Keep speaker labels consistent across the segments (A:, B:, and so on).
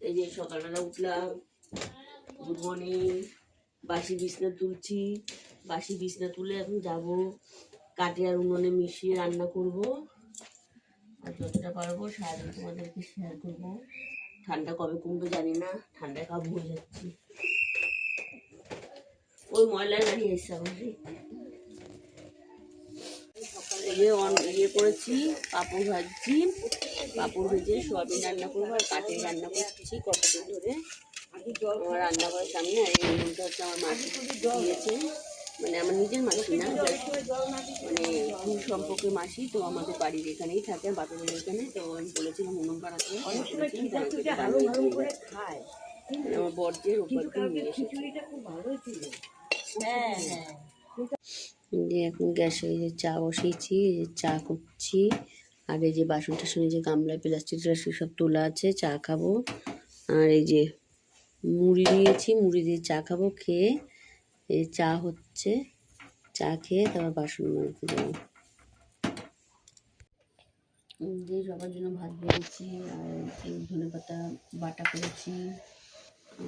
A: এই যে সকালবেলা উঠলাম, গুড মর্নিং। বাসি বিছনা তুলছি, বাসি বিছনা তুলে এখন যাবো কাটে আর উনুনে মিশিয়ে রান্না করব। আর যতটা পারবো সারাদিন তোমাদেরকে শেয়ার করবো। ঠান্ডা কবে কমবে জানি না, ঠান্ডায় কাবু হয়ে যাচ্ছি। ওই ময়লায় দাঁড়িয়ে এসছে আমার। ইয়ে করেছি, পাঁপড় ভাজছি, পাঁপড় ভেজে সোয়াবিন রান্না করবো আর কাটে রান্না করছি কতদিন ধরে আমার রান্না করার সামনে। আর এই মনটা হচ্ছে আমার মাসি দিয়েছে, মানে আমার নিজের মাসি না, মানে দূর সম্পর্কে মাসি। তো আমাদের বাড়ির এখানেই থাকে, বাপের এখানে। তো আমি বলেছিলাম উনুন পাড়াতে আমার বর্জের ওপর নিয়ে এসেছি। এখন গ্যাসে এই যে চা বসিয়েছি, চা করছি। আর এই যে বাসন টাসন, এই যে গামলায় প্লাস্টিক টাস্টিক সব তোলা আছে, চা খাবো। আর এই যে মুড়ি নিয়েছি, মুড়ি দিয়ে চা খাবো। খেয়ে এই চা হচ্ছে, চা খেয়ে তারপর বাসন মাজতে যাবো। দিয়ে সবার জন্য ভাত বেড়েছি, আর ধনে পাতা বাটা করেছি,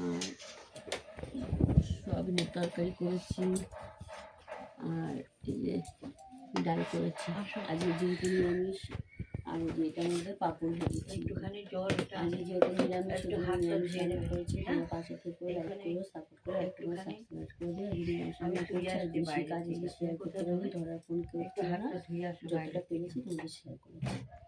A: আর সয়াবিনের তরকারি করেছি, আর এই যে ডাল করেছি। আজকে যেহেতু নিরামিষ, আর যে এটার মধ্যে পাঁপড় ভেজেছি। একটুখানি জল, আমি যেহেতু নিরামিষ করেছি। তোমার পাশে থেকে লাইক করো, সাপোর্ট করো, একটু সাবস্ক্রাইব করে দিও। আমি করছি আর বেশি কাজ শেয়ার করতে পারবো, ধরার ফোন কেউ না, যতটা পেরেছি তোমাদের শেয়ার করেছি।